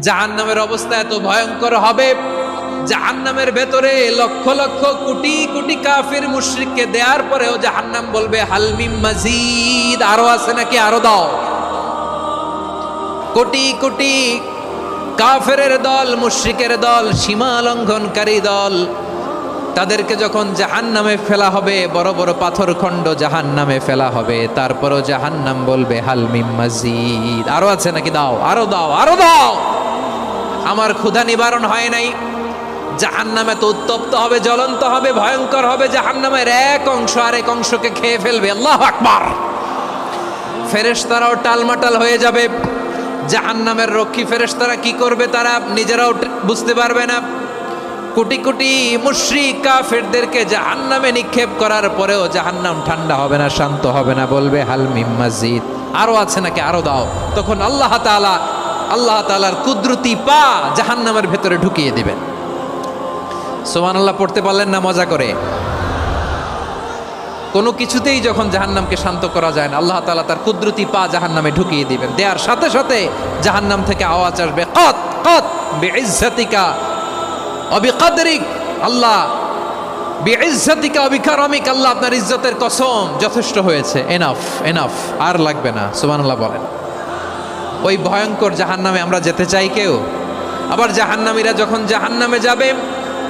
জাহান্নামের অবস্থা এত ভয়ঙ্কর হবে, জাহান্নামের ভেতরে লক্ষ লক্ষ কোটি কোটি কাফির মুশরিককে দেওয়ার পরেও জাহান্নাম বলবে হাল মিম মাজিদ, আরো আছে নাকি, আরো দাও। কোটি কোটি কাফেরের দল, মুশরিকের দল, সীমা লঙ্ঘনকারী দল, তাদেরকে যখন জাহান্নামে ফেলা হবে, বড় বড় পাথর খণ্ড জাহান্নামে ফেলা হবে, তারপরও জাহান্নাম বলবে হাল মিম মাজিদ, আরো আছে নাকি, দাও, আরো দাও, আরো দাও। আমার ক্ষুধা নিবারণ হয় নাই। জাহান্নামে তো উত্তপ্ত হবে, জ্বলন্ত হবে, ভয়ঙ্কর হবে। জাহান্নামের এক অংশ আরেক অংশকে খেয়ে ফেলবে। আল্লাহু আকবার। ফেরেশতারাও টালমাটাল হয়ে যাবে। জাহান্নামের রক্ষী ফেরেশতারা কি করবে তারা নিজেরাও বুঝতে পারবে না। কোটি কোটি মুশরিক কাফেরদেরকে জাহান্নামে নিক্ষেপ করার পরেও জাহান্নাম ঠান্ডা হবে না, শান্ত হবে না, বলবে হাল মিম মাজিদ, আরো আছে নাকি, আরো দাও। তখন আল্লাহ তাআলার কুদরতি পা জাহান্নামের ভেতরে ঢুকিয়ে দিবেন। সুবহানাল্লাহ পড়তে পারলেন না মজা করে? কোনো কিছুতেই যখন জাহান্নামকে শান্ত করা যায় না, আল্লাহ তাআলা তার কুদরতি পা জাহান্নামে ঢুকিয়ে দিবেন। দেওয়ার সাথে সাথে জাহান্নাম থেকে আওয়াজ আসবে, কত কত বিইজ্জাতিকা ওয়া বিকদরিক, আল্লাহ বিইজ্জাতিকা ওয়া বিকারামিক, আল্লাহ আপনার ইজ্জতের কসম, যথেষ্ট হয়েছে, এনাফ এনাফ, আর লাগবে না। সুবহানাল্লাহ বলেন। ওই ভয়ঙ্কর জাহান্নামে আমরা যেতে চাই কেউ? আবার জাহান্নামীরা যখন জাহান্নামে যাবে,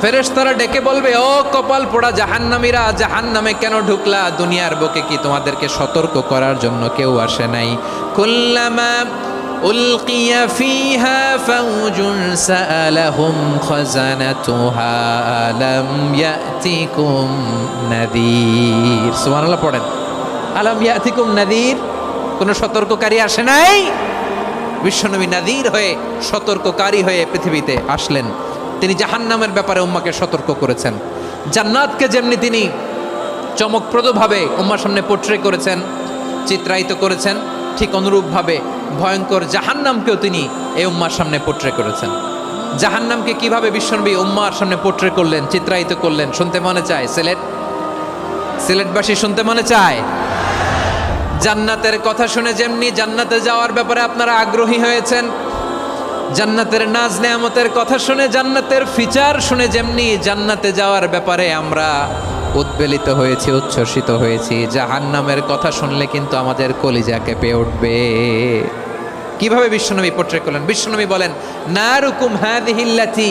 ফেরেশতারা ডেকে বলবে, ও কপাল পোড়া জাহান্নামীরা, জাহান্নামে কেন ঢুকলা? দুনিয়ার বুকে কি তোমাদেরকে সতর্ক করার জন্য কেউ আসে নাই? কুল্লামা উলকিয়া ফিহা ফাউজুন সাআলাহুম খাজানাতুহা আলাম ইয়াতিকুম নাযীর। সুবহানাল্লাহ পড়েন। আলাম ইয়াতিকুম নাযীর, কোন সতর্ককারী আসে নাই? বিশ্বনবী নাযীর হয়ে, সতর্ককারী হয়ে পৃথিবীতে আসলেন। তিনি জাহান্নামের ব্যাপারে উম্মাকে সতর্ক করেছেন। জান্নাতকে যেমনি তিনি চমকপ্রদভাবে উম্মার সামনে পোট্রে করেছেন, চিত্রায়িত করেছেন, ঠিক অনুরূপভাবে ভয়ঙ্কর জাহান্নামকেও তিনি এই উম্মার সামনে পোট্রে করেছেন। জাহান্নামকে কিভাবে বিশ্বনবী উম্মার সামনে পোট্রে করলেন, চিত্রায়িত করলেন, শুনতে মনে চায়? সিলেটবাসী শুনতে মনে চায়? জান্নাতের কথা শুনে যেমনি জান্নাতে যাওয়ার ব্যাপারে আপনারা আগ্রহী হয়েছেন, জান্নাতের নাজ নেয়ামতের কথা শুনে, জান্নাতের ফিচার শুনে যেমনি জান্নাতে যাওয়ার ব্যাপারে আমরা উদ্বেলিত হয়েছি, উচ্ছ্বসিত হয়েছি, জাহান্নামের কথা শুনলে কিন্তু আমাদের কলিজা কেঁপে উঠবে। কিভাবে বিশ্বনবী পোট্রে করলেন? বিশ্বনবী বলেন, নারুকুম হাযিহিল্লাতী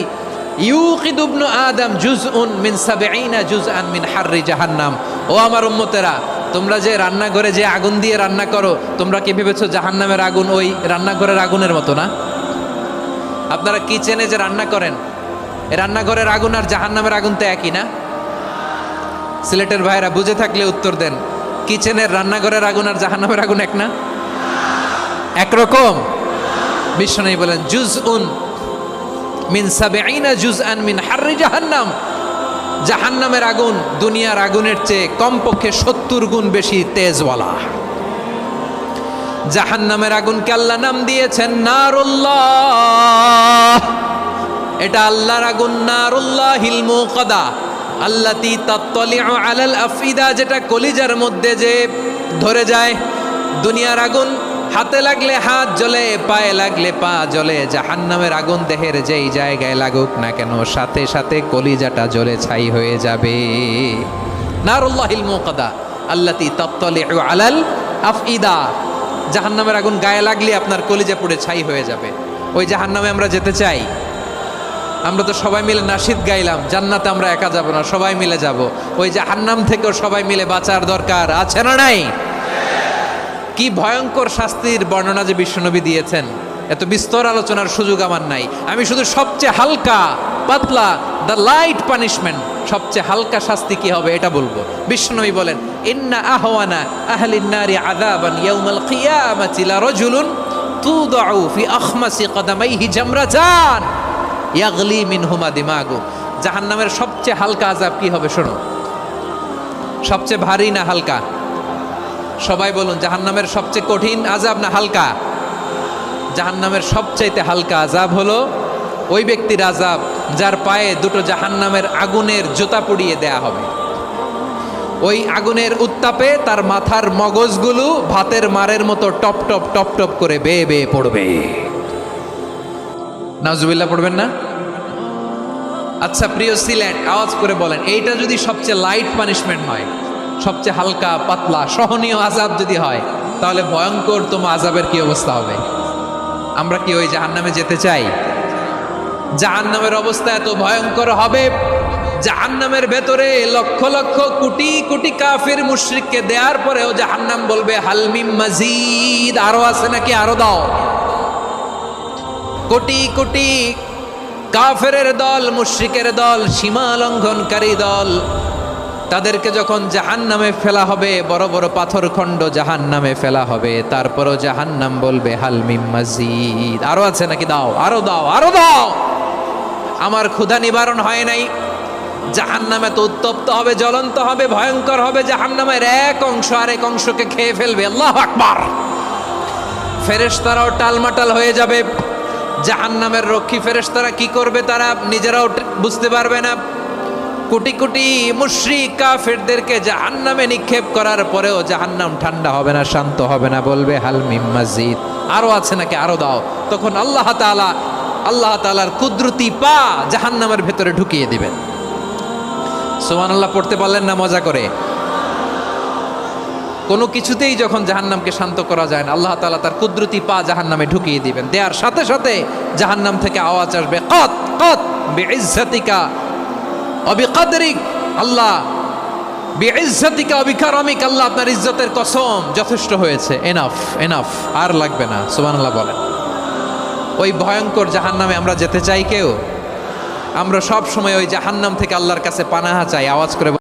ইউকিদু ইবনু আদম জুজউন মিন ৭০ জুজআন মিন হাররি জাহান্নাম। ও আমার উম্মতেরা, তোমরা যে রান্নাঘরে যে আগুন দিয়ে রান্না করো, তোমরা কি ভেবেছো জাহান্নামের আগুন ওই রান্নাঘরের আগুনের মতো না? আপনারা কিচেনে যে রান্না করেন, এই রান্নাঘরের আগুন আর জাহান্নামের আগুন তো একই না? সিলেটের ভাইরা বুঝে থাকলে উত্তর দেন। কিচেনের রান্নাঘরের আগুন আর জাহান্নামের আগুন এক না? একরকম? বিশ্বনবী বলেন, জুজউন মিন ৭০ জুজআন মিন হাররি জাহান্নাম। জাহান্নামের আগুন দুনিয়ার আগুনের চেয়ে কমপক্ষে ৭০ গুণ বেশি তেজওয়ালা। জাহান্নামের আগুনকে আল্লাহ নাম দিয়েছেন নারুল্লাহ। এটা আল্লাহর আগুন, নারুল্লাহিল মুকাদা আল্লাতী তাত্তালিউ আলাল আফইদা, যেটা কলিজার মধ্যে যে ধরে যায়। দুনিয়ার আগুন হাতে লাগলে হাত জ্বলে, পায়ে লাগলে পা জ্বলে। জাহান্নামের আগুন দেহের যেই জায়গায় লাগুক না কেন, সাথে সাথে কলিজাটা জ্বলে ছাই হয়ে যাবে। নারুল্লাহিল মুকাদা আল্লাতী তাত্তালিউ আলাল আফইদা। জাহান্নামের আগুন গায়ে লাগলে আপনার কলিজা পুড়ে ছাই হয়ে যাবে। ওই জাহান্নামে আমরা যেতে চাই? আমরা তো সবাই মিলে নাশিদ গাইলাম, জান্নাতে আমরা একা যাব না, সবাই মিলে যাব। ওই জাহান্নাম থেকেও সবাই মিলে বাঁচার দরকার আছে না নাই? কি ভয়ঙ্কর শাস্তির বর্ণনা যে বিশ্বনবী দিয়েছেন, এত বিস্তর আলোচনার সুযোগ আমার নাই। আমি শুধু সবচেয়ে হালকা পাতলা, দ্য লাইট পানিশমেন্ট, সবচেয়ে হালকা শাস্তি কি হবে এটা বলবো। বিশ্বনবী বলেন, ইন্না আহওয়ানা আহলিন নারি আযাবান ইয়াউমাল কিয়ামাতি লারাজুলুন তুদাউ ফি আখমাসি কদামাইহি জামরাতান ইয়াগলি মিনহুমা দিমাগু। জাহান্নামের সবচেয়ে হালকা আযাব কি হবে শোনো। সবচেয়ে ভারী না হালকা? সবাই বলুন, জাহান্নামের সবচেয়ে কঠিন আযাব না হালকা? জাহান্নামের সবচাইতে হালকা আযাব হলো ওই ব্যক্তির আযাব যার পায়ে দুটো জাহান্নামের আগুনের জুতা পুড়িয়ে দেয়া হবে। ওই আগুনের উত্তাপে তার মাথার মগজগুলো ভাতের মারের মতো টপ টপ টপ টপ করে বেয়ে বেয়ে পড়বে। নাউজুবিল্লাহ পড়বেন না? আচ্ছা প্রিয় সিলেট, আওয়াজ করে বলেন, এইটা যদি সবচেয়ে লাইট পানিশমেন্ট হয়, সবচেয়ে হালকা পাতলা সহনীয় আযাব যদি হয়, তাহলে ভয়ঙ্কর তোমার আযাবের কি অবস্থা হবে? আমরা কি ওই জাহান্নামে যেতে চাই? জাহান্নামের অবস্থা এত ভয়ঙ্কর হবে, জাহান্নামের ভেতরে লক্ষ লক্ষ কোটি কোটি কাফির মুশরিককে দেওয়ার পরেও জাহান্নাম বলবে হাল মিন মাজিদ, আরো আছে নাকি, আরো দাও। কোটি কোটি কাফেরের দল, মুশরিকের দল, সীমা লঙ্ঘনকারী দল, তাদেরকে যখন জাহান্নামে ফেলা হবে, বড় বড় পাথরখণ্ড জাহান্নামে ফেলা হবে, তারপরও জাহান্নাম বলবে হাল মিন মাজিদ, আরো আছে নাকি, দাও, আরো দাও, আরো দাও। আমার ক্ষুধা নিবারণ হয় নাই। জাহান্নামে তো উত্তপ্ত হবে, জ্বলন্ত হবে, ভয়ঙ্কর হবে। জাহান্নামের এক অংশ আরেক অংশকে খেয়ে ফেলবে। আল্লাহু আকবার। ফেরেশতারাও টালমাটাল হয়ে যাবে। জাহান্নামের রক্ষী ফেরেশতারা কি করবে তারা নিজেরাও বুঝতে পারবে না। কোটি কোটি মুশরিক কাফেরদেরকে জাহান্নামে নিক্ষেপ করার পরেও জাহান্নাম ঠান্ডা হবে না, শান্ত হবে না, বলবে হাল মিন মাজিদ, আরো আছে নাকি, আরো দাও। তখন আল্লাহ তাআলার কুদরতি পা জাহান্নামের ভেতরে ঢুকিয়ে দিবেন। সুবহানাল্লাহ পড়তে পারলেন না মজা করে? কোনো কিছুতেই যখন জাহান্নামকে শান্ত করা যায় না, আল্লাহ তাআলা তার কুদরতি পা জাহান্নামে ঢুকিয়ে দিবেন। দেওয়ার সাথে সাথে জাহান্নাম থেকে আওয়াজ আসবে, কত কত বিইজ্জাতিকা ওয়া বিকদরিক, আল্লাহ বিইজ্জাতিকা ওয়া বিকারামিক, আল্লাহ আপনার ইজ্জতের কসম, যথেষ্ট হয়েছে, এনাফ এনাফ, আর লাগবে না। সুবহানাল্লাহ বলেন। ওই ভয়ঙ্কর জাহান্নামে আমরা যেতে চাই কেউ? আমরা সব সময় ওই জাহান্নাম থেকে আল্লাহর কাছে পানাহা চাই। আওয়াজ করে